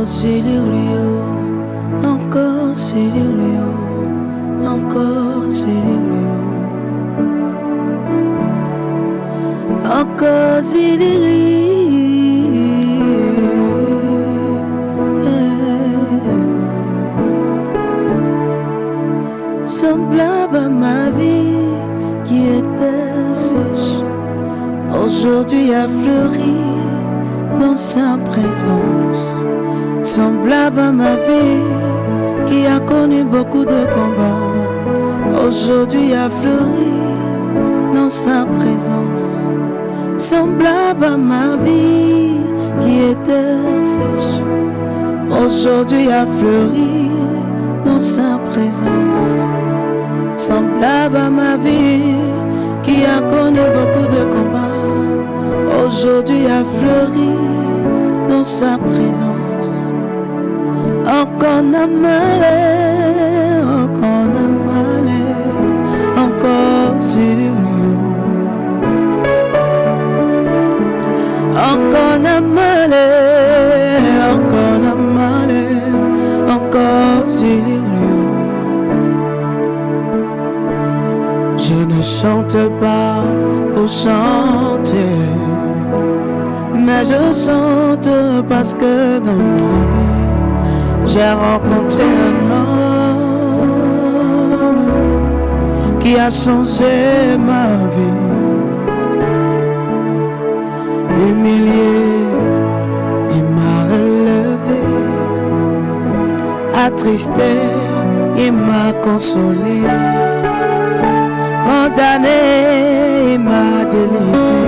Célio, encore Célio, encore Célio, encore Célio. Semblable à ma vie qui était sèche, aujourd'hui a fleuri dans sa présence. Semblable à ma vie qui a connu beaucoup de combats, aujourd'hui a fleuri dans sa présence. Semblable à ma vie qui était sèche, aujourd'hui a fleuri dans sa présence. Semblable à ma vie qui a connu beaucoup de combats, aujourd'hui a fleuri dans sa présence. Encore n'a malé, encore n'a malé, encore Célio. Encore n'a malé, encore n'a malé, encore Célio. Je ne chante pas pour chanter, mais je chante parce que dans ma vie, j'ai rencontré un homme qui a changé ma vie. Humilié, il m'a relevé, attristé, il m'a consolé. Condamné, il m'a délivré.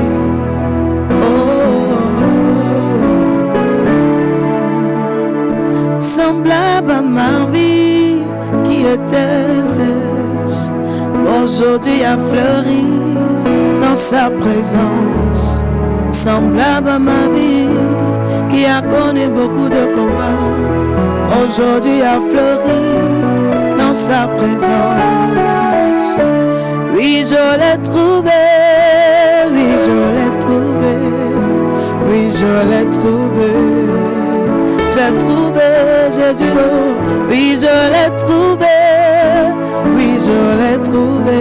Semblable à ma vie qui était sèche, aujourd'hui a fleuri dans sa présence. Semblable à ma vie qui a connu beaucoup de combats, aujourd'hui a fleuri dans sa présence. Oui, je l'ai trouvé, oui, je l'ai trouvé, oui, je l'ai trouvé. J'ai trouvé Jésus, oui, je l'ai trouvé, oui, je l'ai trouvé,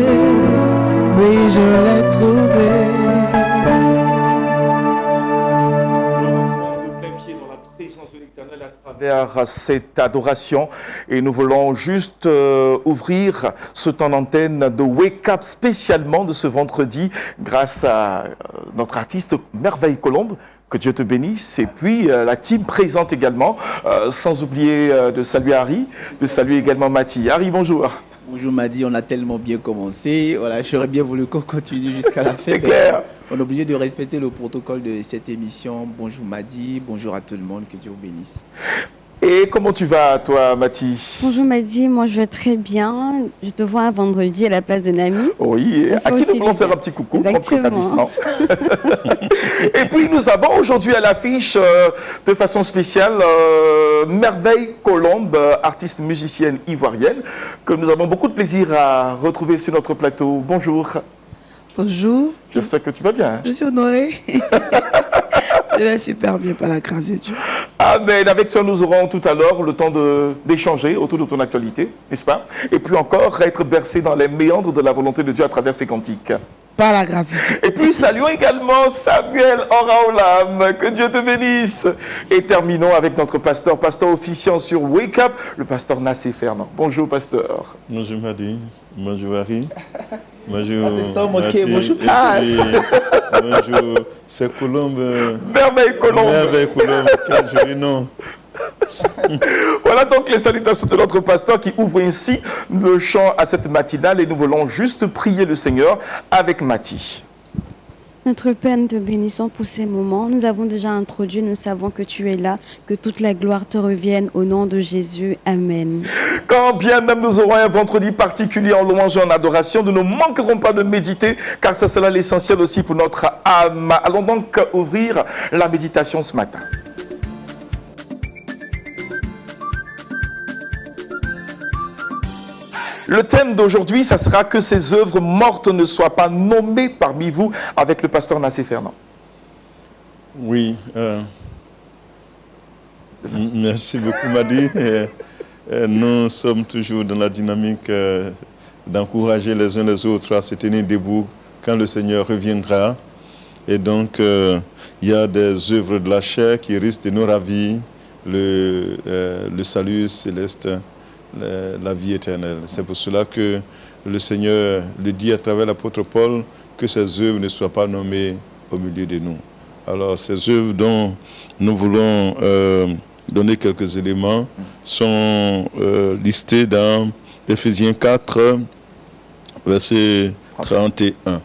oui, je l'ai trouvé. À travers cette adoration, et nous voulons juste ouvrir ce temps d'antenne de Wake Up spécialement de ce vendredi grâce à notre artiste Merveille Colombe. Que Dieu te bénisse. Et puis la team présente également, sans oublier de saluer Harry, de saluer également Mathie. Harry, bonjour. Bonjour Madi, on a tellement bien commencé. Voilà, j'aurais bien voulu qu'on continue jusqu'à la fin. C'est clair. On est obligé de respecter le protocole de cette émission. Bonjour Madi, bonjour à tout le monde, que Dieu vous bénisse. Et comment tu vas, toi, Mathie? Bonjour Madi, moi je vais très bien. Je te vois un vendredi à la place de Nami. Oui, à qui nous voulons faire un petit coucou, contre établissement. Et puis nous avons aujourd'hui à l'affiche, de façon spéciale, Merveille Colombe, artiste musicienne ivoirienne, que nous avons beaucoup de plaisir à retrouver sur notre plateau. Bonjour. Bonjour. J'espère que tu vas bien. Je suis honorée. Je vais super bien par la grâce de Dieu. Amen. Avec ça, nous aurons tout à l'heure le temps d'échanger autour de ton actualité, n'est-ce pas? Et puis encore, être bercé dans les méandres de la volonté de Dieu à travers ses cantiques. Par la grâce de Dieu. Et puis, saluons également Samuel Oraolam. Que Dieu te bénisse. Et terminons avec notre pasteur officiant sur Wake Up, le pasteur Nassé Fernand. Bonjour, pasteur. Bonjour, Madi. Bonjour, Harry. Bonjour. C'est ça, Mathieu, bonjour. Bonjour. C'est Colombe. Merveille Colombe. Merveille Colombe. Quel joli nom. Voilà donc les salutations de notre pasteur qui ouvre ainsi le chant à cette matinale et nous voulons juste prier le Seigneur avec Mathie. Notre Père, nous te bénissons pour ces moments. Nous avons déjà introduit, nous savons que tu es là, que toute la gloire te revienne au nom de Jésus. Amen. Quand bien même nous aurons un vendredi particulier en louange et en adoration, nous ne manquerons pas de méditer, car c'est cela l'essentiel aussi pour notre âme. Allons donc ouvrir la méditation ce matin. Le thème d'aujourd'hui, ça sera que ces œuvres mortes ne soient pas nommées parmi vous avec le pasteur Nassé Fernand. Oui. Merci beaucoup, Madi. Nous sommes toujours dans la dynamique d'encourager les uns les autres à se tenir debout quand le Seigneur reviendra. Et donc, il y a des œuvres de la chair qui risquent de nous ravir le salut céleste, la vie éternelle. C'est pour cela que le Seigneur le dit à travers l'apôtre Paul que ces œuvres ne soient pas nommées au milieu de nous. Alors, ces œuvres dont nous voulons donner quelques éléments sont listées dans Éphésiens 4, verset 31.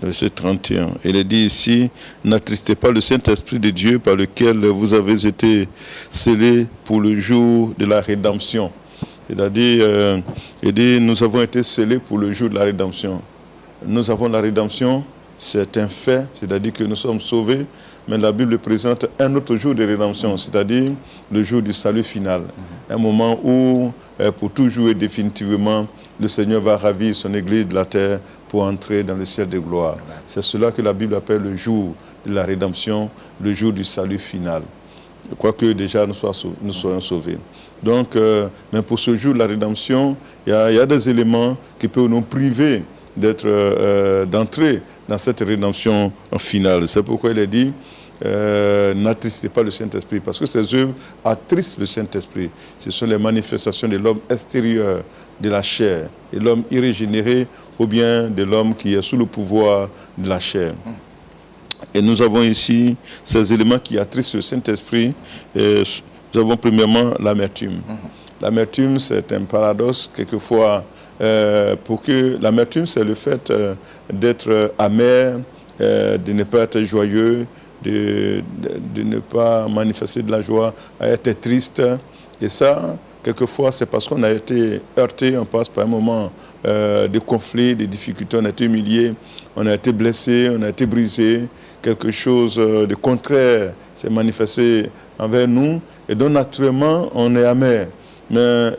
Verset 31. Il est dit ici, n'attristez pas le Saint-Esprit de Dieu par lequel vous avez été scellés pour le jour de la rédemption. C'est-à-dire, il dit, nous avons été scellés pour le jour de la rédemption. Nous avons la rédemption, c'est un fait, c'est-à-dire que nous sommes sauvés, mais la Bible présente un autre jour de rédemption, c'est-à-dire le jour du salut final. Un moment où, pour toujours et définitivement, le Seigneur va ravir son Église de la terre pour entrer dans le ciel de gloire. C'est cela que la Bible appelle le jour de la rédemption, le jour du salut final. Je crois que déjà nous soyons sauvés. Donc, mais pour ce jour de la rédemption, il y a des éléments qui peuvent nous priver d'entrer dans cette rédemption finale. C'est pourquoi il est dit, n'attristez pas le Saint-Esprit, parce que ces œuvres attristent le Saint-Esprit. Ce sont les manifestations de l'homme extérieur, de la chair, et l'homme irrégénéré, ou bien de l'homme qui est sous le pouvoir de la chair. Et nous avons ici ces éléments qui attristent le Saint-Esprit. Nous avons premièrement l'amertume. L'amertume, c'est un paradoxe, quelquefois, pour que l'amertume, c'est le fait d'être amer, de ne pas être joyeux, de ne pas manifester de la joie, à être triste. Et ça, quelquefois, c'est parce qu'on a été heurté, on passe par un moment de conflit, de difficultés, on a été humilié, on a été blessé, on a été brisé. Quelque chose de contraire s'est manifesté envers nous. Et donc, naturellement, on est amer. Mais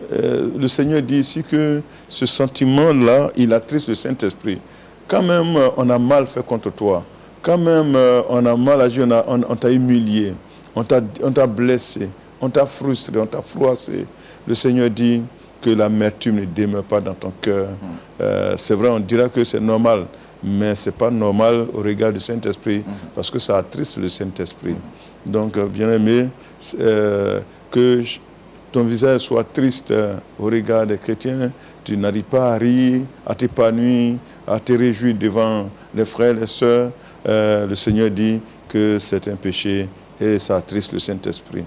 le Seigneur dit ici que ce sentiment-là, il attriste le Saint-Esprit. Quand même, on a mal fait contre toi. Quand même, on a mal agi, on t'a humilié, on t'a blessé, on t'a frustré, on t'a froissé. Le Seigneur dit que l'amertume ne demeure pas dans ton cœur. C'est vrai, on dira que c'est normal, mais ce n'est pas normal au regard du Saint-Esprit, parce que ça attriste le Saint-Esprit. Donc, bien-aimé, que ton visage soit triste au regard des chrétiens, tu n'arrives pas à rire, à t'épanouir, à te réjouir devant les frères et les sœurs. Le Seigneur dit que c'est un péché et ça attriste le Saint-Esprit.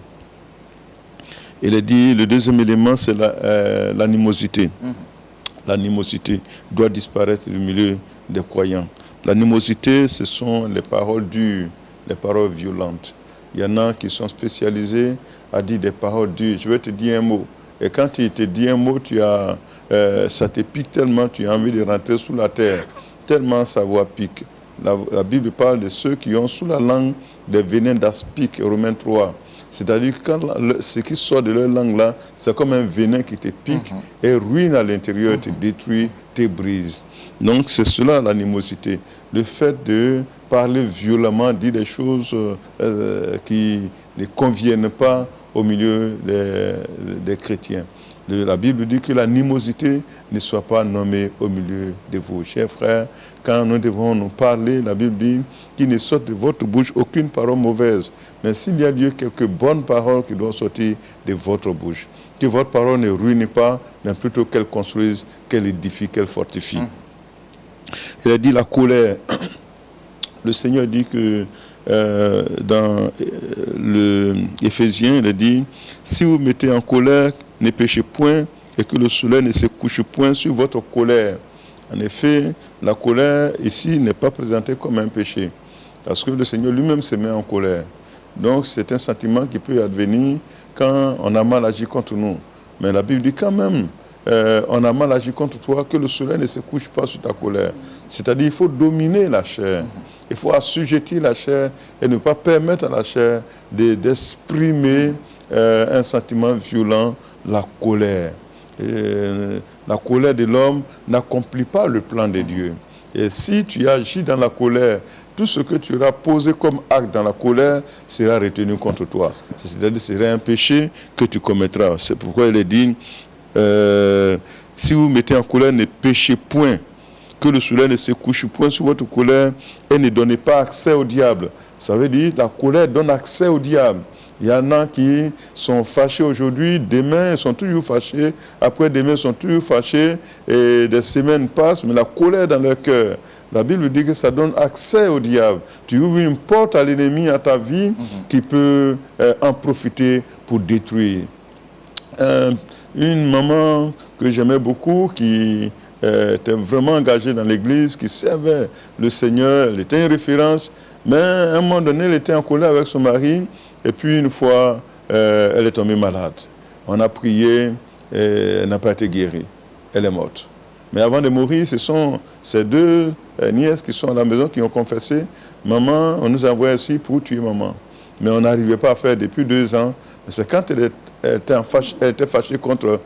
Il est dit, le deuxième élément, c'est l'animosité. L'animosité doit disparaître du milieu des croyants. L'animosité, ce sont les paroles dures, les paroles violentes. Il y en a qui sont spécialisés à dire des paroles dures. Je vais te dire un mot. Et quand il te dit un mot, ça te pique tellement, tu as envie de rentrer sous la terre. Tellement sa voix pique. La Bible parle de ceux qui ont sous la langue des venins d'aspic, Romains 3. C'est-à-dire que ce qui sort de leur langue-là, c'est comme un venin qui te pique et ruine à l'intérieur, te détruit, te brise. Donc c'est cela l'animosité. Le fait de parler violemment, dire des choses qui ne conviennent pas au milieu des chrétiens. La Bible dit que l'animosité ne soit pas nommée au milieu de vous. Chers frères, quand nous devons nous parler, la Bible dit qu'il ne sorte de votre bouche aucune parole mauvaise. Mais s'il y a lieu, quelques bonnes paroles qui doivent sortir de votre bouche. Que votre parole ne ruine pas, mais plutôt qu'elle construise, qu'elle édifie, qu'elle fortifie. Il a dit la colère. Le Seigneur dit que dans l'Éphésiens, il a dit, si vous mettez en colère, ne péchez point et que le soleil ne se couche point sur votre colère. En effet, la colère ici n'est pas présentée comme un péché parce que le Seigneur lui-même se met en colère. Donc c'est un sentiment qui peut advenir quand on a mal agi contre nous. Mais la Bible dit quand même, on a mal agi contre toi, que le soleil ne se couche pas sur ta colère. C'est-à-dire qu'il faut dominer la chair. Il faut assujettir la chair et ne pas permettre à la chair d'exprimer un sentiment violent, la colère. La colère de l'homme n'accomplit pas le plan de Dieu. Et si tu agis dans la colère tout ce que tu auras posé comme acte dans la colère sera retenu contre toi. C'est-à-dire ce serait un péché que tu commettras. C'est pourquoi il est dit, si vous mettez en colère, ne péchez point, que le soleil ne se couche point sur votre colère et ne donnez pas accès au diable. Ça veut dire la colère donne accès au diable. Il y en a qui sont fâchés aujourd'hui, demain ils sont toujours fâchés, après-demain ils sont toujours fâchés, et des semaines passent, mais la colère dans leur cœur. La Bible dit que ça donne accès au diable. Tu ouvres une porte à l'ennemi, à ta vie, qui peut en profiter pour détruire. Une maman que j'aimais beaucoup, qui était vraiment engagée dans l'église, qui servait le Seigneur, elle était une référence, mais à un moment donné, elle était en colère avec son mari. Et puis une fois, elle est tombée malade. On a prié, et elle n'a pas été guérie. Elle est morte. Mais avant de mourir, ce sont ces deux nièces qui sont à la maison qui ont confessé, maman, on nous a envoyé ici pour tuer maman. Mais on n'arrivait pas à faire depuis 2 ans. C'est quand elle était fâchée contre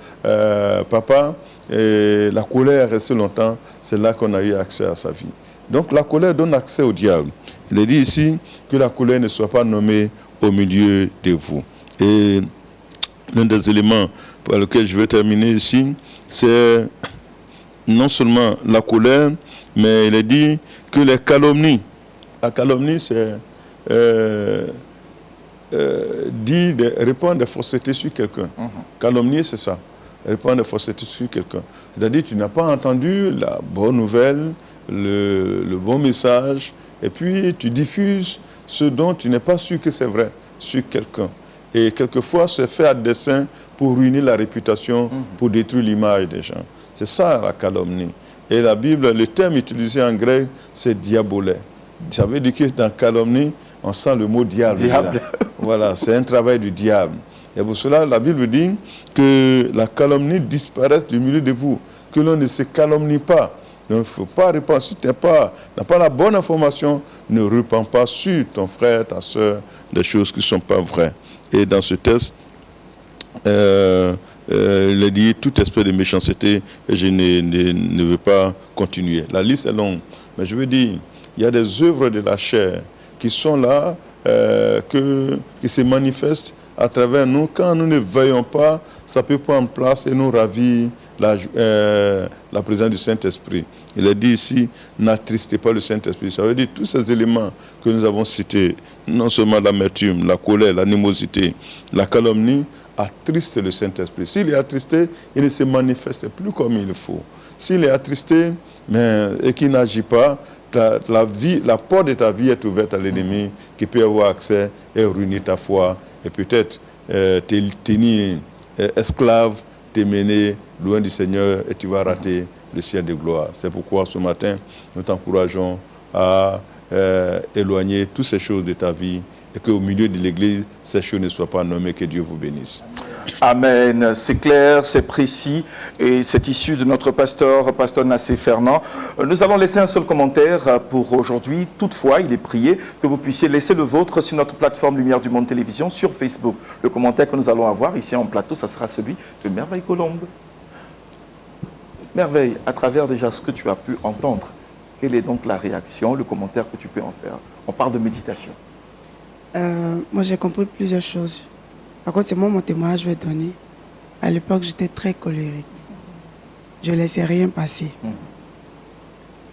papa, et la colère est restée longtemps, c'est là qu'on a eu accès à sa vie. Donc la colère donne accès au diable. Il est dit ici que la colère ne soit pas nommée au milieu de vous. Et l'un des éléments par lesquels je vais terminer ici, c'est non seulement la colère, mais il est dit que les calomnies. La calomnie, c'est dit de répandre des faussetés sur quelqu'un. Calomnier, c'est ça. Répandre des faussetés sur quelqu'un. C'est-à-dire tu n'as pas entendu la bonne nouvelle, le bon message, et puis tu diffuses ce dont tu n'es pas sûr que c'est vrai sur quelqu'un. Et quelquefois, c'est fait à dessein pour ruiner la réputation, pour détruire l'image des gens. C'est ça la calomnie. Et la Bible, le terme utilisé en grec, c'est diabolé. Ça veut dire que dans calomnie, on sent le mot diable. Voilà, c'est un travail du diable. Et pour cela, la Bible dit que la calomnie disparaisse du milieu de vous, que l'on ne se calomnie pas. Donc, il ne faut pas répandre. Si tu n'as pas la bonne information, ne répands pas sur ton frère, ta soeur, des choses qui ne sont pas vraies. Et dans ce texte, il est dit tout esprit de méchanceté, et je ne veux pas continuer. La liste est longue, mais je veux dire, il y a des œuvres de la chair qui sont là, qui se manifestent à travers nous. Quand nous ne veillons pas, ça peut prendre place et nous ravir la présence du Saint-Esprit. Il est dit ici, n'attristez pas le Saint-Esprit. Ça veut dire tous ces éléments que nous avons cités, non seulement l'amertume, la colère, l'animosité, la calomnie, attristent le Saint-Esprit. S'il est attristé, il ne se manifeste plus comme il faut. S'il est attristé et qu'il n'agit pas, la porte de ta vie est ouverte à l'ennemi qui peut avoir accès et ruiner ta foi et peut-être te tenir esclave, te mener loin du Seigneur et tu vas rater le ciel de gloire. C'est pourquoi ce matin, nous t'encourageons à éloigner toutes ces choses de ta vie et qu'au milieu de l'Église, ces choses ne soient pas nommées. Que Dieu vous bénisse. Amen. C'est clair, c'est précis et c'est issu de notre pasteur Nassé Fernand. Nous allons laisser un seul commentaire pour aujourd'hui. Toutefois, il est prié que vous puissiez laisser le vôtre sur notre plateforme Lumière du Monde Télévision sur Facebook. Le commentaire que nous allons avoir ici en plateau, ça sera celui de Merveille Colombe. Merveille, à travers déjà ce que tu as pu entendre, quelle est donc la réaction, le commentaire que tu peux en faire? On parle de méditation. Moi, j'ai compris plusieurs choses. Par contre, c'est moi mon témoignage que je vais donner. À l'époque, j'étais très colérique. Je ne laissais rien passer.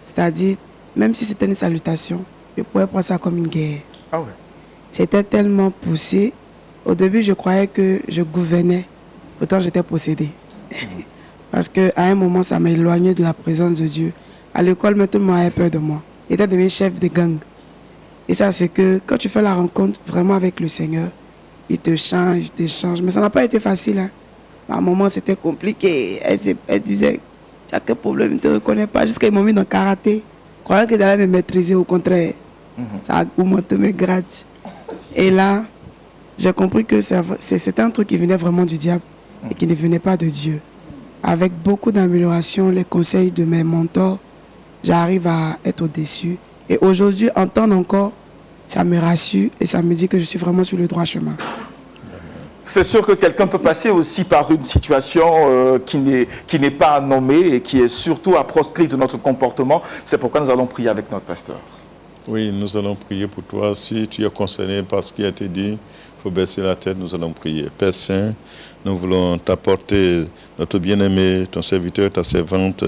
C'est-à-dire, même si c'était une salutation, je pouvais prendre ça comme une guerre. Ah ouais. C'était tellement poussé. Au début, je croyais que je gouvernais. Pourtant, j'étais possédée. Parce qu'à un moment, ça m'a éloigné de la présence de Dieu. À l'école, tout le monde avait peur de moi. J'étais devenu chef de gang. Et ça, c'est que quand tu fais la rencontre vraiment avec le Seigneur, il te change. Mais ça n'a pas été facile. Hein. À un moment, c'était compliqué. Elle disait, tu as quel problème, il ne te reconnaît pas. Jusqu'à ils m'ont mis dans le karaté. Croyant que j'allais me maîtriser, au contraire. Ça a augmenté mes grades. Et là, j'ai compris que c'était un truc qui venait vraiment du diable et qui ne venait pas de Dieu. Avec beaucoup d'améliorations, les conseils de mes mentors, j'arrive à être au-dessus. Et aujourd'hui, entendre encore, ça me rassure et ça me dit que je suis vraiment sur le droit chemin. C'est sûr que quelqu'un peut passer aussi par une situation qui n'est pas nommée et qui est surtout à proscrire de notre comportement. C'est pourquoi nous allons prier avec notre pasteur. Oui, nous allons prier pour toi. Si tu es concerné par ce qui a été dit, il faut baisser la tête, nous allons prier. Père Saint, nous voulons t'apporter notre bien-aimé, ton serviteur, ta servante,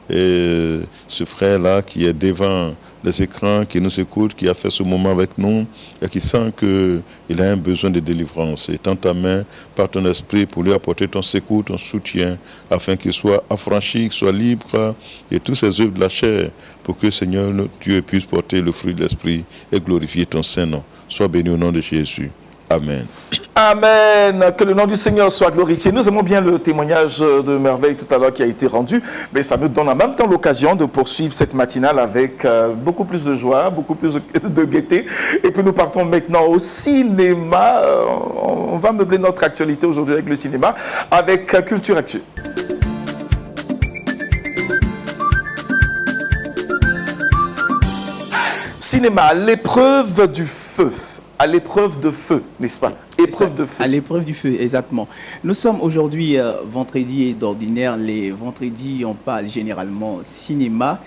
et ce frère-là qui est devant les écrans, qui nous écoute, qui a fait ce moment avec nous et qui sent qu'il a un besoin de délivrance. Et tends ta main par ton esprit pour lui apporter ton secours, ton soutien, afin qu'il soit affranchi, qu'il soit libre de toutes ces œuvres de la chair, pour que, Seigneur, Dieu puisse porter le fruit de l'esprit et glorifier ton Saint-Nom. Sois béni au nom de Jésus. Amen. Amen. Que le nom du Seigneur soit glorifié. Nous aimons bien le témoignage de merveille tout à l'heure qui a été rendu, mais ça nous donne en même temps l'occasion de poursuivre cette matinale avec beaucoup plus de joie, beaucoup plus de gaieté. Et puis nous partons maintenant au cinéma. On va meubler notre actualité aujourd'hui avec le cinéma, avec Culture Actu. Cinéma, à l'épreuve du feu. À l'épreuve de feu, n'est-ce pas? Épreuve de feu. À l'épreuve du feu, exactement. Nous sommes aujourd'hui vendredi et d'ordinaire. Les vendredis, on parle généralement cinéma.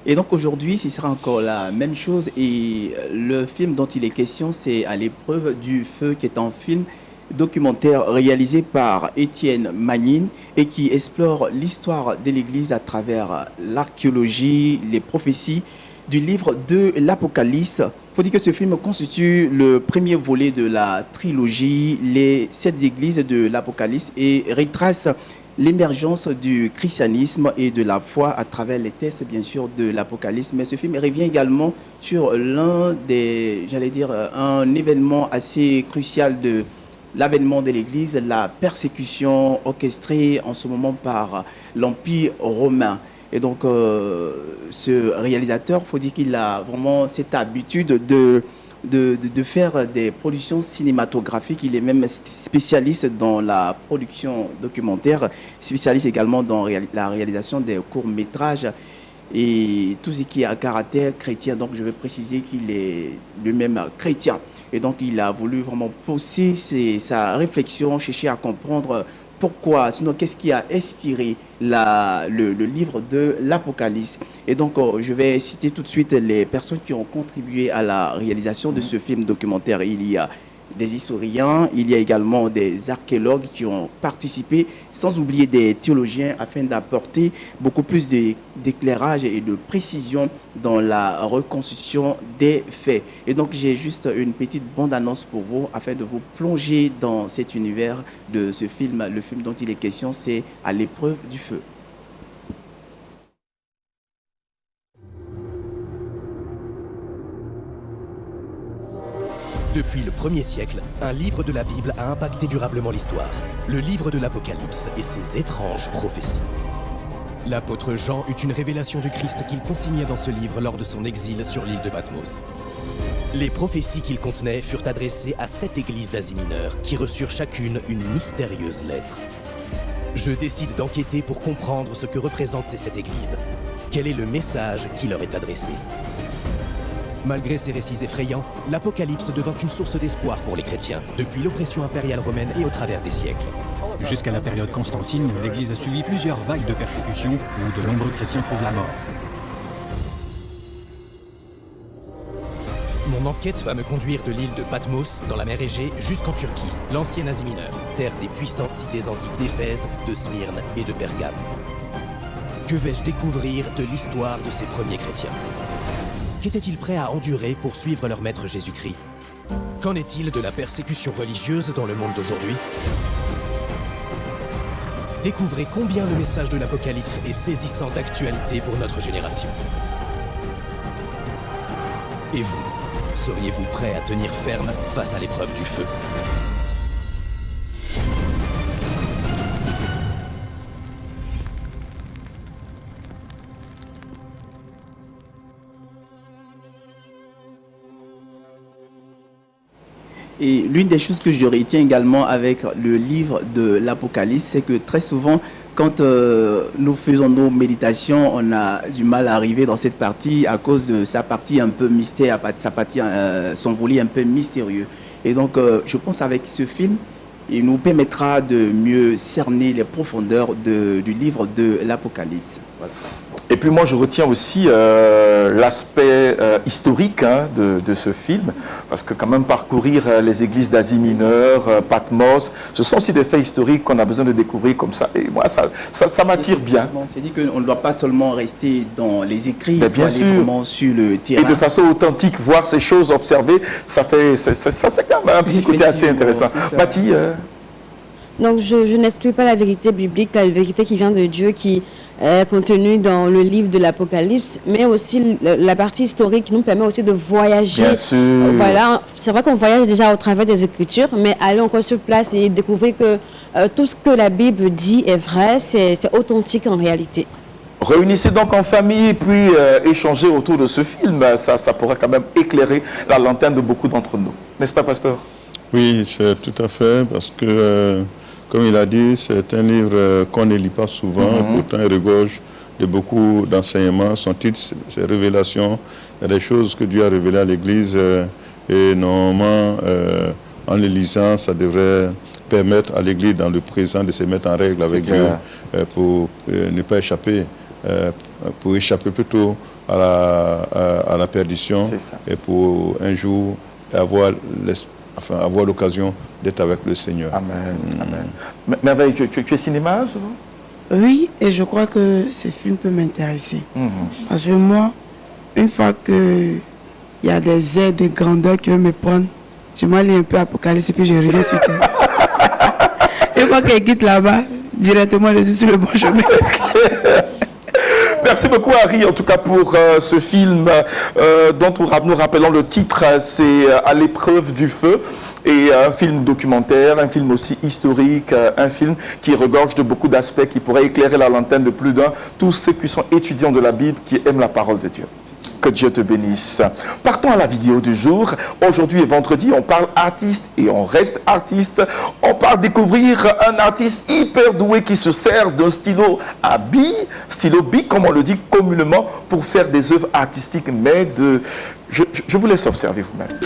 Et donc aujourd'hui, ce sera encore la même chose. Et le film dont il est question, c'est À l'épreuve du feu, qui est un film documentaire réalisé par Étienne Magnine et qui explore l'histoire de l'Église à travers l'archéologie, les prophéties du livre de l'Apocalypse. Il faut dire que ce film constitue le premier volet de la trilogie Les 7 églises de l'Apocalypse et retrace l'émergence du christianisme et de la foi à travers les textes, bien sûr, de l'Apocalypse. Mais ce film revient également sur un événement assez crucial de l'avènement de l'Église, la persécution orchestrée en ce moment par l'Empire romain. Et donc, ce réalisateur, il faut dire qu'il a vraiment cette habitude de faire des productions cinématographiques. Il est même spécialiste dans la production documentaire, spécialiste également dans la réalisation des courts-métrages et tout ce qui est à caractère chrétien. Donc, je vais préciser qu'il est lui-même chrétien. Et donc, il a voulu vraiment pousser sa réflexion, chercher à comprendre pourquoi, sinon qu'est-ce qui a inspiré le livre de l'Apocalypse. Et donc, je vais citer tout de suite les personnes qui ont contribué à la réalisation de ce film documentaire. Il y a des historiens, il y a également des archéologues qui ont participé, sans oublier des théologiens, afin d'apporter beaucoup plus d'éclairage et de précision dans la reconstitution des faits. Et donc, j'ai juste une petite bande-annonce pour vous, afin de vous plonger dans cet univers de ce film. Le film dont il est question, c'est À l'épreuve du feu. Depuis le 1er siècle, un livre de la Bible a impacté durablement l'histoire. Le livre de l'Apocalypse et ses étranges prophéties. L'apôtre Jean eut une révélation du Christ qu'il consigna dans ce livre lors de son exil sur l'île de Patmos. Les prophéties qu'il contenait furent adressées à 7 églises d'Asie mineure qui reçurent chacune une mystérieuse lettre. Je décide d'enquêter pour comprendre ce que représentent ces 7 églises. Quel est le message qui leur est adressé ? Malgré ces récits effrayants, l'Apocalypse devint une source d'espoir pour les chrétiens, depuis l'oppression impériale romaine et au travers des siècles. Jusqu'à la période Constantine, l'Église a subi plusieurs vagues de persécutions où de nombreux chrétiens trouvent la mort. Mon enquête va me conduire de l'île de Patmos, dans la mer Égée, jusqu'en Turquie, l'ancienne Asie mineure, terre des puissantes cités antiques d'Éphèse, de Smyrne et de Pergame. Que vais-je découvrir de l'histoire de ces premiers chrétiens ? Qu'étaient-ils prêts à endurer pour suivre leur maître Jésus-Christ? Qu'en est-il de la persécution religieuse dans le monde d'aujourd'hui? Découvrez combien le message de l'Apocalypse est saisissant d'actualité pour notre génération. Et vous, seriez-vous prêt à tenir ferme face à l'épreuve du feu? Et l'une des choses que je retiens également avec le livre de l'Apocalypse, c'est que très souvent, quand nous faisons nos méditations, on a du mal à arriver dans cette partie à cause de sa partie un peu mystère, son volet un peu mystérieux. Et donc, je pense avec ce film, Il nous permettra de mieux cerner les profondeurs du livre de l'Apocalypse. Voilà. Et puis moi, je retiens aussi l'aspect historique de ce film, parce que quand même parcourir les églises d'Asie mineure, Patmos, ce sont aussi des faits historiques qu'on a besoin de découvrir comme ça. Et moi, ça m'attire bien. On s'est dit qu'on ne doit pas seulement rester dans les écrits, mais bien sûr, vraiment sur le terrain. Et de façon authentique, voir ces choses, observer, c'est quand même un petit côté assez intéressant. Mathie Donc je n'exclus pas la vérité biblique, la vérité qui vient de Dieu, qui est contenue dans le livre de l'Apocalypse, mais aussi la partie historique qui nous permet aussi de voyager. Bien sûr. Voilà, c'est vrai qu'on voyage déjà au travers des Écritures, mais aller encore sur place et découvrir que tout ce que la Bible dit est vrai, c'est authentique en réalité. Réunissez donc en famille et puis échangez autour de ce film. Ça pourra quand même éclairer la lanterne de beaucoup d'entre nous. N'est-ce pas, pasteur? Oui, c'est tout à fait, parce que, comme il a dit, c'est un livre qu'on ne lit pas souvent, pourtant il regorge de beaucoup d'enseignements. Son titre, c'est Révélation. Il y a des choses que Dieu a révélées à l'Église et normalement, en le lisant, ça devrait permettre à l'Église dans le présent de se mettre en règle avec Dieu pour ne pas échapper, pour échapper plutôt à la perdition et pour un jour avoir l'occasion d'être avec le Seigneur. Amen. Amen. Merveille, tu es cinéma souvent? Oui, et je crois que ce film peut m'intéresser. Parce que moi, une fois qu'il y a des aides de grandeur qui veulent me prendre, je m'allie un peu Apocalypse et puis je reviens sur terre. Une fois qu'elle quitte là-bas, directement je suis sur le bon chemin. Merci beaucoup Harry, en tout cas pour ce film dont nous rappelons le titre, c'est À l'épreuve du feu, et un film documentaire, un film aussi historique, un film qui regorge de beaucoup d'aspects qui pourraient éclairer la lanterne de plus d'un, tous ceux qui sont étudiants de la Bible, qui aiment la parole de Dieu. Que Dieu te bénisse. Partons à la vidéo du jour. Aujourd'hui est vendredi, on parle artiste et on reste artiste. On part découvrir un artiste hyper doué qui se sert d'un stylo à billes, stylo bic comme on le dit communément, pour faire des œuvres artistiques, mais de... Je vous laisse observer vous-même.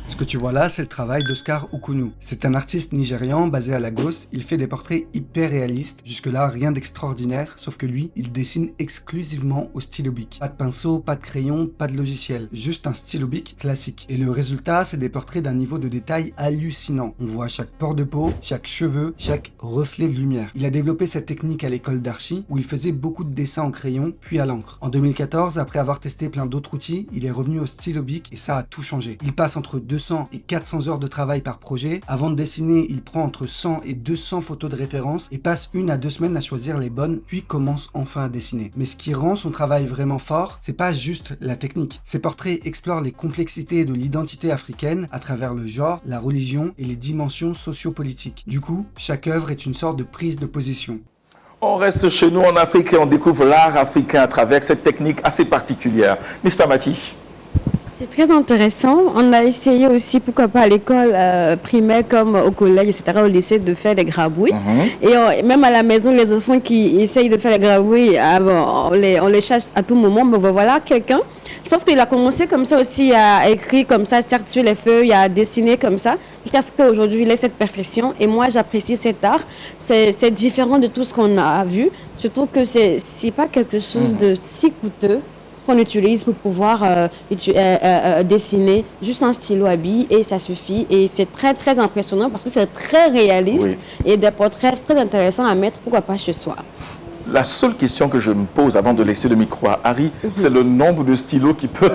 Ce que tu vois là, c'est le travail d'Oscar Ukunu. C'est un artiste nigérian basé à Lagos. Il fait des portraits hyper réalistes. Jusque-là, rien d'extraordinaire, sauf que lui, il dessine exclusivement au stylo bic. Pas de pinceau, pas de crayon, pas de logiciel. Juste un stylo bic classique. Et le résultat, c'est des portraits d'un niveau de détail hallucinant. On voit chaque pore de peau, chaque cheveu, chaque reflet de lumière. Il a développé cette technique à l'école d'archi, où il faisait beaucoup de dessins en crayon, puis à l'encre. En 2014, après avoir testé plein d'autres outils, il est revenu au stylo bic et ça a tout changé. Il passe entre 200 et 400 heures de travail par projet. Avant de dessiner, il prend entre 100 et 200 photos de référence et passe 1 à 2 semaines à choisir les bonnes, puis commence enfin à dessiner. Mais ce qui rend son travail vraiment fort, c'est pas juste la technique. Ses portraits explorent les complexités de l'identité africaine à travers le genre, la religion et les dimensions sociopolitiques. Du coup, chaque œuvre est une sorte de prise de position. On reste chez nous en Afrique et on découvre l'art africain à travers cette technique assez particulière. Mr. Mati. C'est très intéressant. On a essayé aussi, pourquoi pas à l'école primaire comme au collège, etc., au lycée, de faire des grabouilles. Et même à la maison, les enfants qui essayent de faire les grabouilles, on les chasse à tout moment. Mais voilà, quelqu'un, je pense qu'il a commencé comme ça aussi à écrire comme ça, certes sur les feuilles, à dessiner comme ça, jusqu'à ce qu'aujourd'hui il ait cette perfection. Et moi, j'apprécie cet art. C'est différent de tout ce qu'on a vu. Surtout que c'est pas quelque chose de si coûteux qu'on utilise pour pouvoir dessiner juste un stylo à billes et ça suffit. Et c'est très très impressionnant parce que c'est très réaliste et des portraits très intéressants à mettre, pourquoi pas chez soi. La seule question que je me pose avant de laisser le micro à Harry, c'est le nombre de stylos qui peut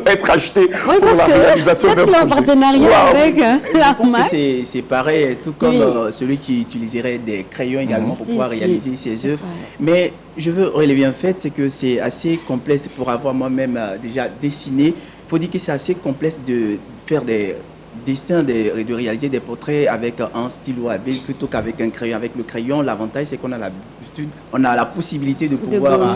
être acheté pour la réalisation d'un projet. Partenariat avec la marque. C'est pareil, tout comme celui qui utiliserait des crayons également pour pouvoir réaliser ses œuvres. Mais je veux relever un fait, c'est que c'est assez complexe pour avoir moi-même déjà dessiné. Il faut dire que c'est assez complexe de faire des dessins, de réaliser des portraits avec un stylo à billes plutôt qu'avec un crayon. Avec le crayon, l'avantage c'est qu'on a d'habitude, on a la possibilité de pouvoir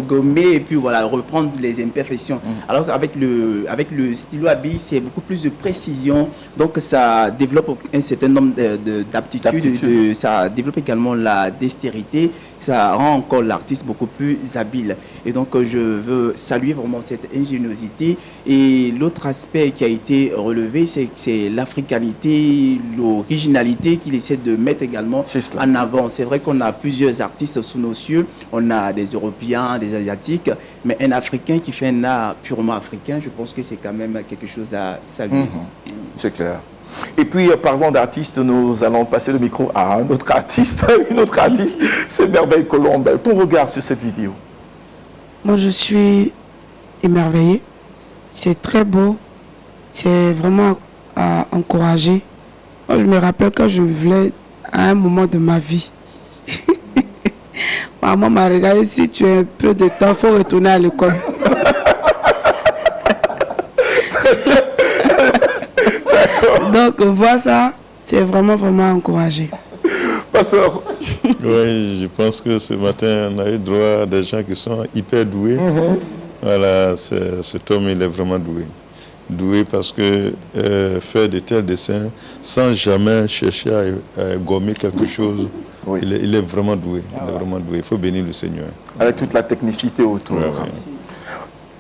gommer et puis voilà, reprendre les imperfections. Alors qu'avec le stylo à billes, c'est beaucoup plus de précision. Donc ça développe un certain nombre d'aptitudes. Ça développe également la dextérité. Ça rend encore l'artiste beaucoup plus habile. Et donc je veux saluer vraiment cette ingéniosité. Et l'autre aspect qui a été relevé, c'est l'africanité, l'originalité qu'il essaie de mettre également en avant. C'est vrai qu'on a plusieurs artistes sous nos cieux. On a des Européens, des Asiatiques, mais un Africain qui fait un art purement africain, je pense que c'est quand même quelque chose à saluer. C'est clair. Et puis, parlant d'artistes, nous allons passer le micro à un autre artiste, une autre artiste, c'est Merveille Colombe. Ton regard sur cette vidéo? Moi, je suis émerveillée. C'est très beau. C'est vraiment à encourager. Moi, je me rappelle quand je voulais à un moment de ma vie. Maman m'a regardé, si tu as un peu de temps, il faut retourner à l'école. Donc, voir ça, c'est vraiment encouragé. Pasteur. Oui, je pense que ce matin, on a eu droit à des gens qui sont hyper doués. Voilà, cet homme, il est vraiment doué. Doué parce que faire de tels dessins sans jamais chercher à gommer quelque chose, il est vraiment doué. Il est vraiment doué. Il faut bénir le Seigneur. Avec toute la technicité autour. Oui.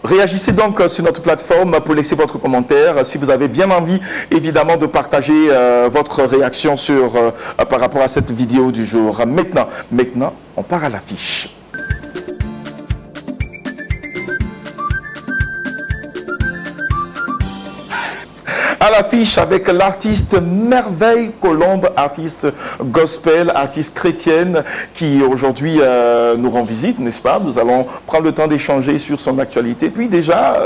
Réagissez donc sur notre plateforme pour laisser votre commentaire. Si vous avez bien envie, évidemment, de partager votre réaction par rapport à cette vidéo du jour. Maintenant, on part à l'affiche. À l'affiche avec l'artiste Merveille Colombe, artiste gospel, artiste chrétienne qui aujourd'hui nous rend visite, n'est-ce pas? Nous allons prendre le temps d'échanger sur son actualité, puis déjà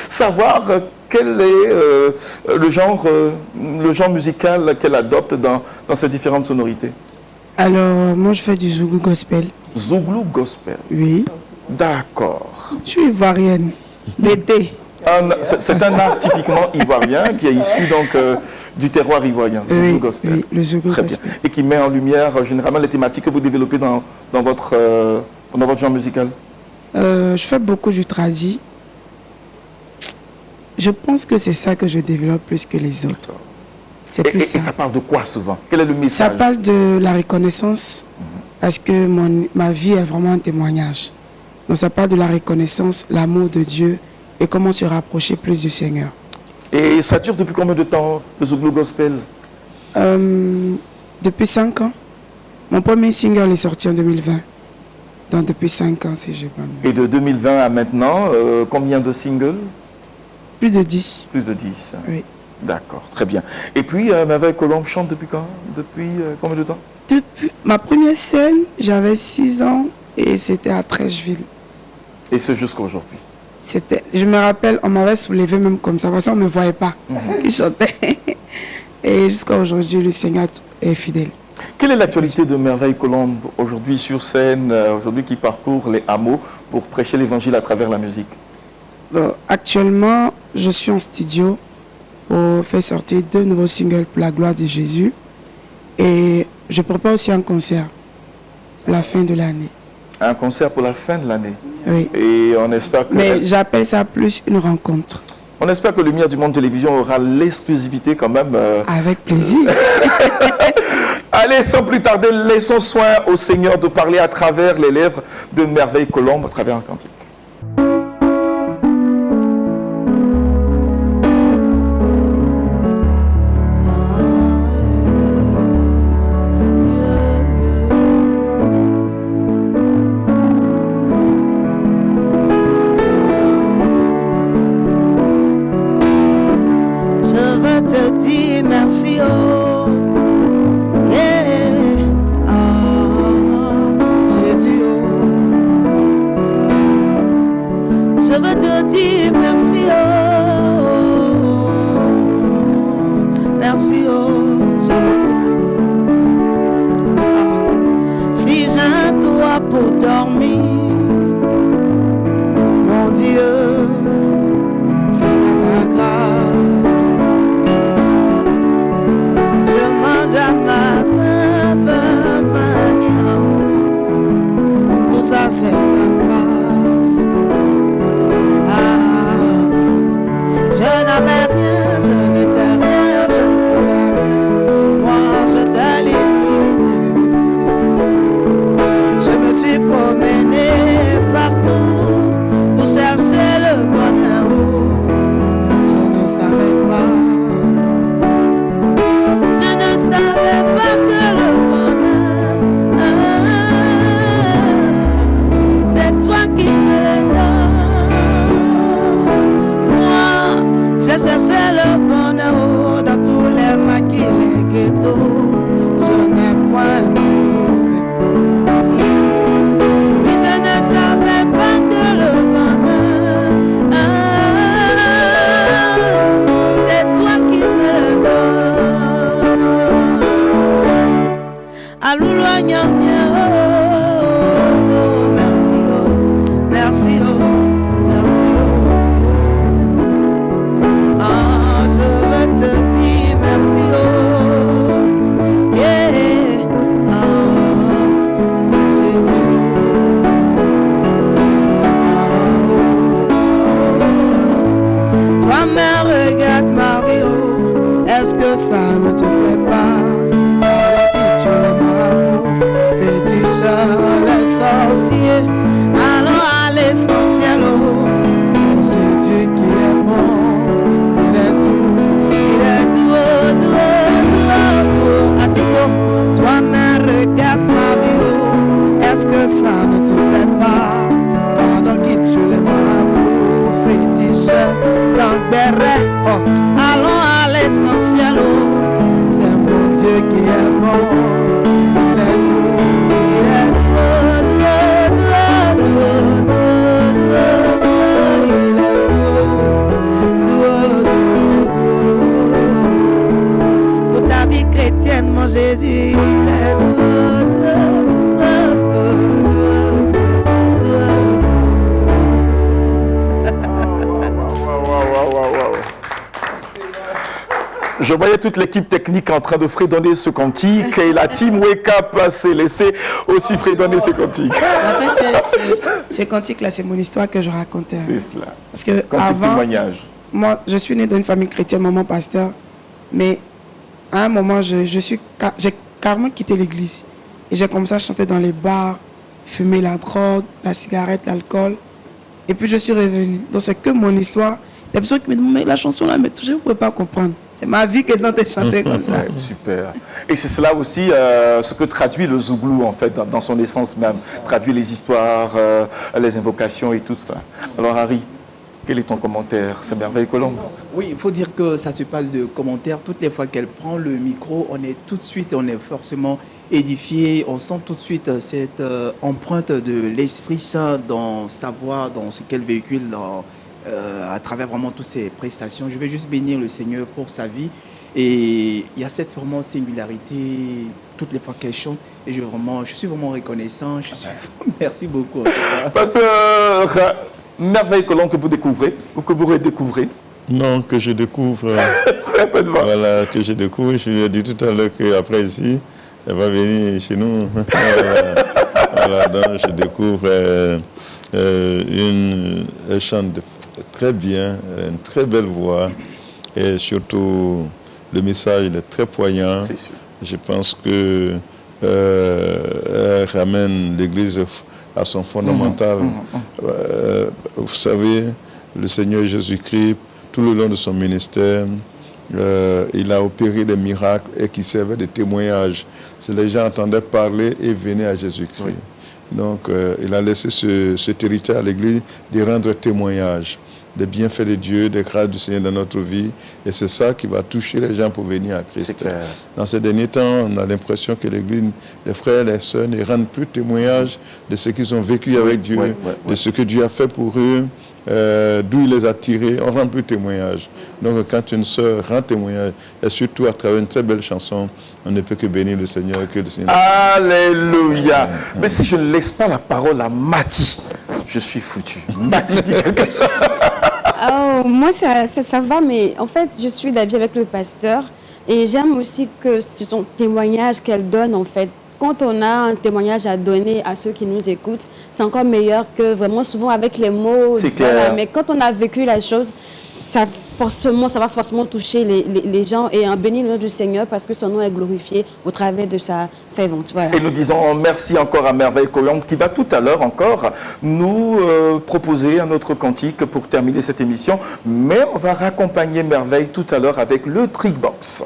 savoir quel est le genre musical qu'elle adopte dans ses différentes sonorités. Alors, moi je fais du Zouglou gospel. Zouglou gospel? Oui. D'accord. Je suis ivoirienne, BD. C'est un art typiquement ivoirien qui est issu donc du terroir ivoirien, Zouglou gospel. Oui, le Zouglou gospel. Bien. Et qui met en lumière généralement les thématiques que vous développez dans votre genre musical. Je fais beaucoup du tradi. Je pense que c'est ça que je développe plus que les autres. Et ça parle de quoi souvent? Quel est le message? Ça parle de la reconnaissance, parce que ma vie est vraiment un témoignage. Donc ça parle de la reconnaissance, l'amour de Dieu, et comment se rapprocher plus du Seigneur. Et ça dure depuis combien de temps, le Zouglou gospel? Depuis 5 ans. Mon premier single est sorti en 2020. Donc depuis 5 ans, si j'ai pas mis. Et de 2020 à maintenant, combien de singles? Plus de 10. Plus de 10. Oui. D'accord, très bien. Et puis, Merveille Colombe chante depuis quand? Depuis combien de temps? Depuis ma première scène, j'avais 6 ans et c'était à Trècheville. Et c'est jusqu'à aujourd'hui? Je me rappelle, on m'avait soulevé même comme ça, parce qu'on ne me voyait pas, qui chantait. Et jusqu'à aujourd'hui, le Seigneur est fidèle. Quelle est l'actualité de Merveille Colombe aujourd'hui sur scène, aujourd'hui qui parcourt les hameaux pour prêcher l'évangile à travers la musique? Actuellement, je suis en studio pour faire sortir 2 nouveaux singles pour la gloire de Jésus. Et je prépare aussi un concert pour la fin de l'année. Un concert pour la fin de l'année? Oui. Et on espère que... Mais j'appelle ça plus une rencontre. On espère que Lumière du Monde Télévision aura l'exclusivité quand même. Avec plaisir. Allez, sans plus tarder, laissons soin au Seigneur de parler à travers les lèvres de Merveille Colombe, à travers un cantique. que ça ne te plaît pas? Qui tu les marabouts, féticheurs, les sorciers. Allons à l'essentiel, oh, c'est Jésus qui est bon. Il est doux, doux. Attends, toi-même regarde ma vie, oh. Est-ce que ça ne te plaît pas? Pardon qui tu les marabouts, féticheurs, donc béret, oh. Allons à l'essentiel, oh, c'est mon Dieu qui est bon. Il est doux, il est doux, doux, doux, doux, doux, doux, il est doux, doux, doux. Pour ta vie chrétienne, mon Jésus, il est doux, doux, doux, doux, Je voyais toute l'équipe technique en train de fredonner ce cantique et la team Wake Up s'est laissée aussi fredonner ce cantique. En fait, ce cantique-là, c'est mon histoire que je racontais. C'est cela. Parce que Cantique avant, témoignage. moi, je suis né dans une famille chrétienne, maman pasteur, mais à un moment, j'ai carrément quitté l'église. Et j'ai commencé à chanter dans les bars, fumer la drogue, la cigarette, l'alcool. Et puis je suis revenu. Donc c'est que mon histoire. Les personnes qui me disent, mais la chanson là, mais je ne pouvais pas comprendre. C'est ma vie que j'ai chanté comme ça. Ouais, super. Et c'est cela aussi ce que traduit le Zouglou, en fait, dans son essence même. Traduit les histoires, les invocations et tout ça. Alors, Harry, quel est ton commentaire? C'est Merveille Colombe. Oui, il faut dire que ça se passe de commentaires. Toutes les fois qu'elle prend le micro, on est tout de suite, on est forcément édifié. On sent tout de suite cette empreinte de l'Esprit Saint dans sa voix, dans ce qu'elle véhicule, à travers vraiment toutes ses prestations. Je vais juste bénir le Seigneur pour sa vie. Et il y a cette vraiment singularité toutes les fois qu'elle chante. Et je suis vraiment reconnaissant. Merci beaucoup. Pasteur, Merveille Colombe que vous découvrez ou que vous redécouvrez? Non, que je découvre. Certainement. Voilà, que je découvre. Je lui ai dit tout à l'heure qu'après ici, elle va venir chez nous. Voilà, donc je découvre elle chante très bien, une très belle voix et surtout le message est très poignant. C'est sûr. Je pense que elle ramène l'Église à son fondamental. Vous savez, le Seigneur Jésus-Christ, tout le long de son ministère, il a opéré des miracles et qui servaient de témoignages. C'est les gens entendaient parler et venaient à Jésus-Christ. Oui. Donc, il a laissé cet héritage à l'Église de rendre témoignage des bienfaits de Dieu, des grâces du Seigneur dans notre vie. Et c'est ça qui va toucher les gens pour venir à Christ. Dans ces derniers temps, on a l'impression que l'Église, les frères et les sœurs ne rendent plus témoignage de ce qu'ils ont vécu avec Dieu, de ce que Dieu a fait pour eux, d'où il les a tirés. On ne rend plus témoignage. Donc, quand une sœur rend témoignage, et surtout à travers une très belle chanson, on ne peut que bénir le Seigneur et que le Seigneur. Alléluia. Mais si je ne laisse pas la parole à Mati, je suis foutu. Mati dit quelque chose. Oh, moi, ça va, mais en fait, je suis d'avis avec le pasteur. Et j'aime aussi que son témoignage qu'elle donne, en fait. Quand on a un témoignage à donner à ceux qui nous écoutent, c'est encore meilleur que vraiment souvent avec les mots. C'est clair. Mais quand on a vécu la chose, ça va forcément toucher les gens et un béni le nom du Seigneur parce que son nom est glorifié au travers de sa servante. Voilà. Et nous disons merci encore à Merveille Colombe qui va tout à l'heure encore nous proposer un autre cantique pour terminer cette émission. Mais on va raccompagner Merveille tout à l'heure avec le Trickbox.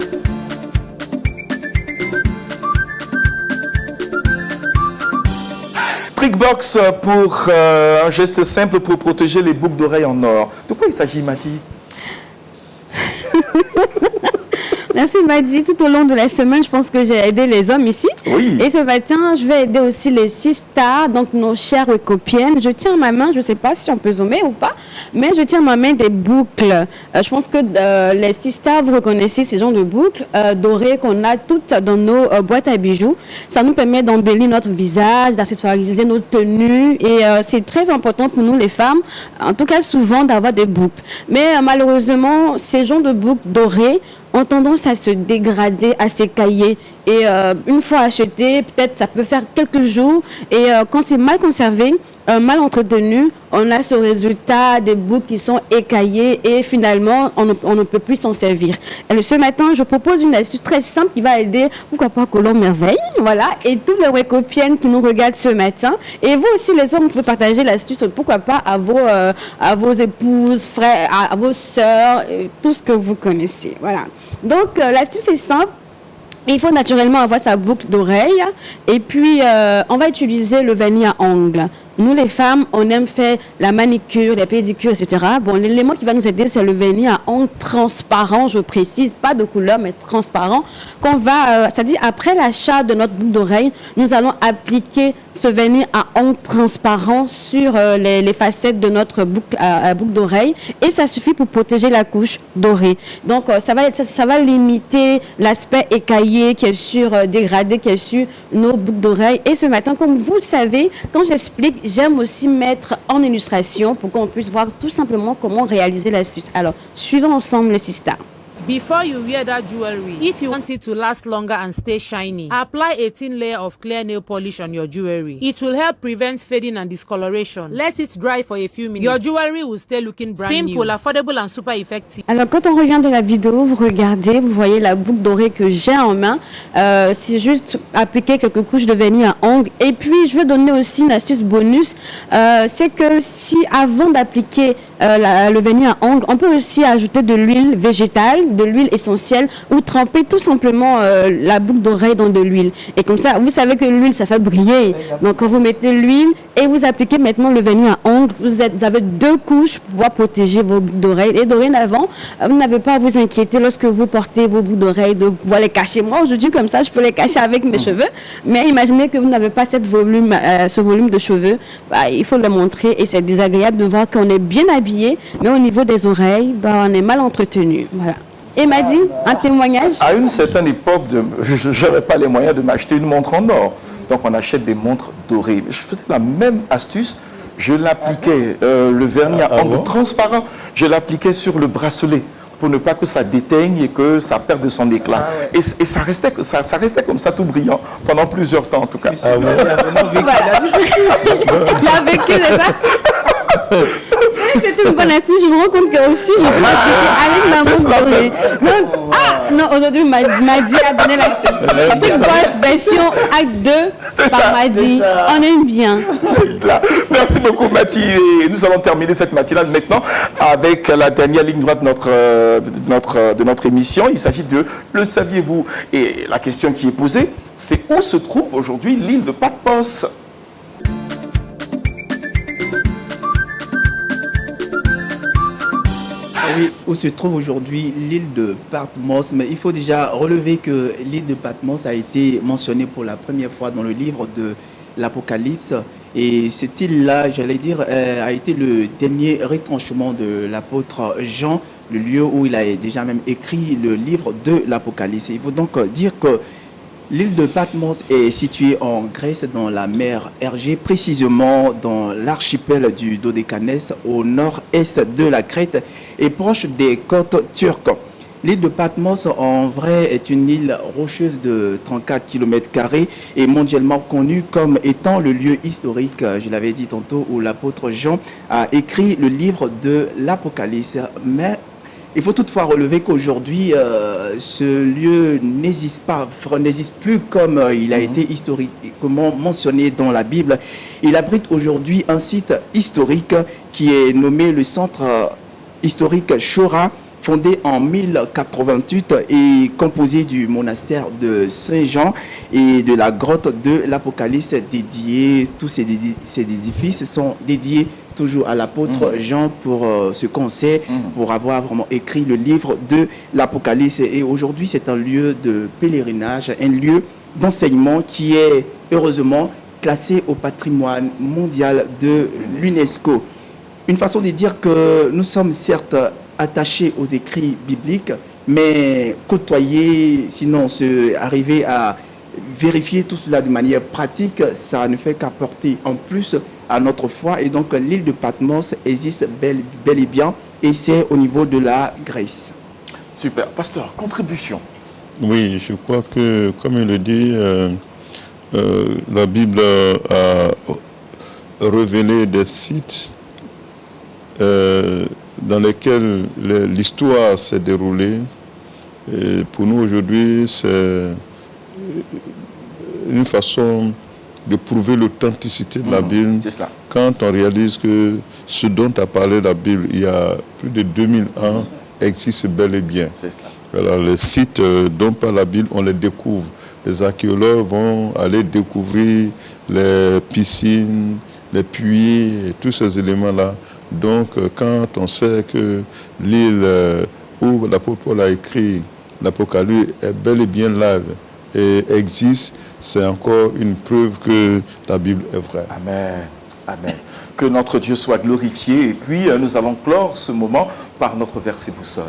Trickbox pour un geste simple pour protéger les boucles d'oreilles en or. De quoi il s'agit, Mati? Merci Madi. Tout au long de la semaine, je pense que j'ai aidé les hommes ici. Oui. Et ce matin, je vais aider aussi les sisters, donc nos chères écopiennes. Je tiens ma main, je ne sais pas si on peut zoomer ou pas, mais je tiens ma main des boucles. Je pense que les sisters, vous reconnaissez ces genres de boucles dorées qu'on a toutes dans nos boîtes à bijoux. Ça nous permet d'embellir notre visage, d'accessoiriser nos tenues. Et c'est très important pour nous les femmes, en tout cas souvent, d'avoir des boucles. Mais malheureusement, ces genres de boucles dorées ont tendance à se dégrader, à s'écailler. Et une fois acheté, peut-être ça peut faire quelques jours. Et quand c'est mal conservé, mal entretenues, on a ce résultat des boucles qui sont écaillées et finalement, on ne peut plus s'en servir. Et ce matin, je propose une astuce très simple qui va aider, pourquoi pas, Colomb Merveille, voilà, et tous les Wekopiennes qui nous regardent ce matin. Et vous aussi, les hommes, vous pouvez partager l'astuce, pourquoi pas, à vos épouses, frères, à vos sœurs, tout ce que vous connaissez. Voilà. Donc, l'astuce est simple. Il faut naturellement avoir sa boucle d'oreille et puis on va utiliser le vernis à ongles. Nous, les femmes, on aime faire la manicure, les pédicures, etc. Bon, l'élément qui va nous aider, c'est le vernis à ongles transparent, je précise, pas de couleur, mais transparent, qu'on va, c'est-à-dire après l'achat de notre boucle d'oreille, nous allons appliquer ce vernis à ongles transparent sur les facettes de notre boucle d'oreille et ça suffit pour protéger la couche dorée. Donc, ça va limiter l'aspect écaillé qui est sur, dégradé qui est sur nos boucles d'oreille. Et ce matin, comme vous le savez, quand j'explique, j'aime aussi mettre en illustration pour qu'on puisse voir tout simplement comment réaliser l'astuce. Alors, suivons ensemble les sisters. Before you wear that jewelry, if you want it to last longer and stay shiny, apply a thin layer of clear nail polish on your jewelry. It will help prevent fading and discoloration. Let it dry for a few minutes. Your jewelry will stay looking brand new. Simple, affordable and super effective. Alors, quand on revient de la vidéo, vous regardez, vous voyez la boucle dorée que j'ai en main. C'est juste appliquer quelques couches de vernis à ongles. Et puis, je veux donner aussi une astuce bonus. C'est que si avant d'appliquer le vernis à ongles, on peut aussi ajouter de l'huile végétale, de l'huile essentielle ou tremper tout simplement la boucle d'oreille dans de l'huile. Et comme ça, vous savez que l'huile, ça fait briller. Donc, quand vous mettez l'huile et vous appliquez maintenant le vernis à ongles, vous avez 2 couches pour pouvoir protéger vos boucles d'oreille. Et dorénavant, vous n'avez pas à vous inquiéter lorsque vous portez vos boucles d'oreille de pouvoir les cacher. Moi, aujourd'hui, comme ça, je peux les cacher avec mes cheveux. Mais imaginez que vous n'avez pas ce volume de cheveux. Bah, il faut le montrer et c'est désagréable de voir qu'on est bien habillé, mais au niveau des oreilles, bah, on est mal entretenu. Voilà. Et m'a dit, un témoignage. À une certaine époque, je n'avais pas les moyens de m'acheter une montre en or. Donc on achète des montres dorées. Je faisais la même astuce. Je l'appliquais, le vernis à ongles transparent, je l'appliquais sur le bracelet pour ne pas que ça déteigne et que ça perde de son éclat. Et ça restait comme ça tout brillant pendant plusieurs temps en tout cas. Il a vécu, c'est ça? C'est une bonne astuce. Je me rends compte que aussi je peux appliquer avec ma montre dorée. Donc, non, aujourd'hui, Madi a donné l'astuce. C'est une bonne version acte 2 par Madi. On aime bien. Merci beaucoup, Mathie. Et nous allons terminer cette matinale maintenant avec la dernière ligne droite de notre émission. Il s'agit de Le saviez-vous? Et la question qui est posée, c'est où se trouve aujourd'hui l'île de Patmos? Oui, où se trouve aujourd'hui l'île de Patmos. Mais il faut déjà relever que l'île de Patmos a été mentionnée pour la première fois dans le livre de l'Apocalypse. Et cette île-là, j'allais dire, a été le dernier retranchement de l'apôtre Jean, le lieu où il a déjà même écrit le livre de l'Apocalypse. Il faut donc dire que l'île de Patmos est située en Grèce, dans la mer Égée, précisément dans l'archipel du Dodécanèse, au nord-est de la Crète et proche des côtes turques. L'île de Patmos, en vrai, est une île rocheuse de 34 km² et mondialement connue comme étant le lieu historique, je l'avais dit tantôt, où l'apôtre Jean a écrit le livre de l'Apocalypse. Mais il faut toutefois relever qu'aujourd'hui, ce lieu n'existe plus comme il a été historiquement mentionné dans la Bible. Il abrite aujourd'hui un site historique qui est nommé le centre historique Chora, fondé en 1088 et composé du monastère de Saint-Jean et de la grotte de l'Apocalypse dédiée. Tous ces édifices sont dédiés toujours à l'apôtre Jean pour ce qu'on sait, pour avoir vraiment écrit le livre de l'Apocalypse. Et aujourd'hui, c'est un lieu de pèlerinage, un lieu d'enseignement qui est heureusement classé au patrimoine mondial de l'UNESCO. Une façon de dire que nous sommes certes attachés aux écrits bibliques, mais côtoyer, sinon arriver à vérifier tout cela de manière pratique, ça ne fait qu'apporter en plus à notre foi. Et donc l'île de Patmos existe bel et bien, et c'est au niveau de la Grèce. Super. Pasteur, contribution. Oui, je crois que, comme il le dit, la Bible révéler des sites dans lesquels l'histoire s'est déroulée. Et pour nous aujourd'hui, c'est une façon de prouver l'authenticité de la Bible quand on réalise que ce dont a parlé la Bible il y a plus de 2000 ans existe bel et bien. Alors, les sites dont parle la Bible, on les découvre. Les archéologues vont aller découvrir les piscines, les puits, et tous ces éléments-là. Donc, quand on sait que l'île où l'apôtre Paul a écrit l'Apocalypse est bel et bien là et existe, c'est encore une preuve que la Bible est vraie. Amen. Amen. Que notre Dieu soit glorifié. Et puis, nous allons clore ce moment par notre verset boussole.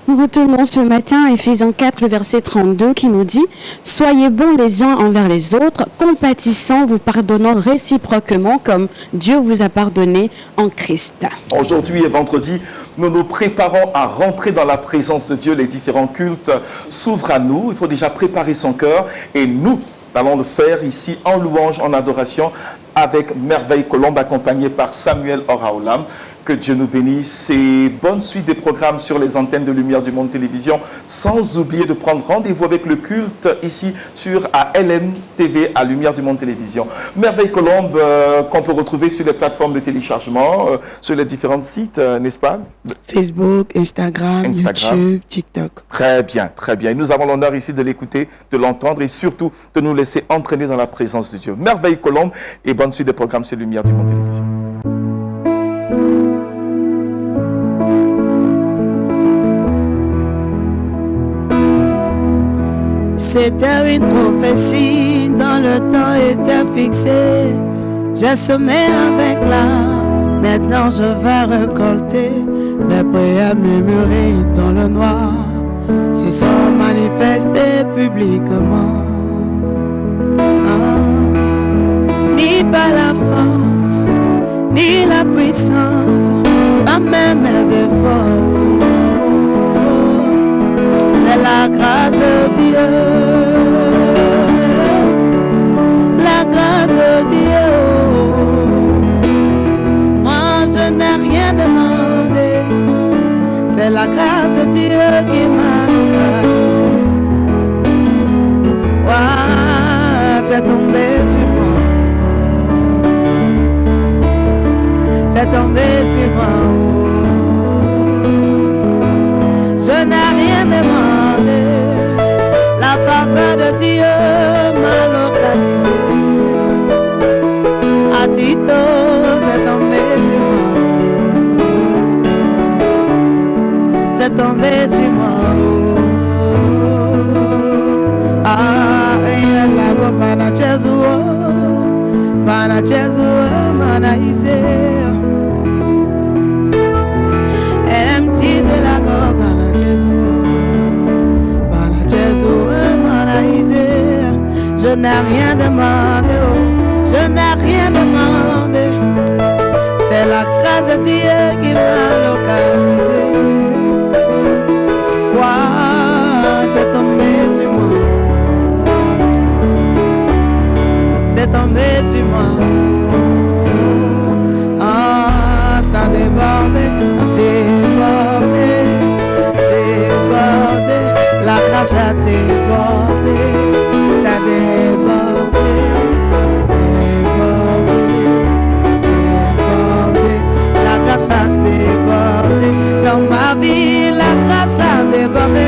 Nous retenons ce matin Éphésiens 4, le verset 32 qui nous dit « Soyez bons les uns envers les autres, compatissants, vous pardonnant réciproquement comme Dieu vous a pardonné en Christ. » Aujourd'hui et vendredi, nous nous préparons à rentrer dans la présence de Dieu. Les différents cultes s'ouvrent à nous. Il faut déjà préparer son cœur et nous allons le faire ici en louange, en adoration avec Merveille Colombe accompagné par Samuel Oraolam. Que Dieu nous bénisse et bonne suite des programmes sur les antennes de Lumière du Monde Télévision, sans oublier de prendre rendez-vous avec le culte ici sur ALM TV, à Lumière du Monde Télévision. Merveille Colombe, qu'on peut retrouver sur les plateformes de téléchargement, sur les différents sites, n'est-ce pas? Facebook, Instagram, YouTube, TikTok. Très bien, très bien. Et nous avons l'honneur ici de l'écouter, de l'entendre et surtout de nous laisser entraîner dans la présence de Dieu. Merveille Colombe et bonne suite des programmes sur Lumière du Monde Télévision. C'était une prophétie dont le temps était fixé. J'ai semé avec l'âme, maintenant je vais récolter. Les prières murmurées dans le noir s'y sont manifestées publiquement. Ni par la force, ni la puissance, pas même mes efforts. C'est la grâce de Dieu, la grâce de Dieu. Moi je n'ai rien demandé, c'est la grâce de Dieu qui m'a localisé. Wow, c'est tombé sur moi, c'est tombé sur moi. Je n'ai rien demandé, la faveur de Dieu m'a localisé. À Tito, c'est tombé sur moi, c'est tombé sur moi. Ah, et la go pana Jésus, mana Isée. MT de la go pana Jésus, mana Isée. Je n'ai rien demandé, oh, je n'ai rien demandé. C'est la grâce de Dieu qui m'a localisé. Wow, c'est tombé sur moi, c'est tombé sur moi. Ah, ça débordait, débordait. La grâce a débordé, ça débordait, débordait. La grâce a débordé dans ma vie, la grâce a débordé.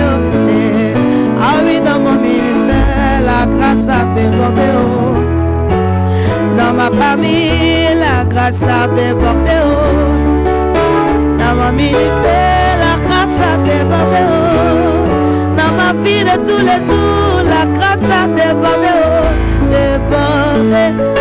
Ah oui, dans mon ministère, la grâce a débordé. Dans ma famille, la grâce a débordé. Dans mon ministère, la grâce a débordé. Dans ma vie de tous les jours, la grâce a débordé. Débordé.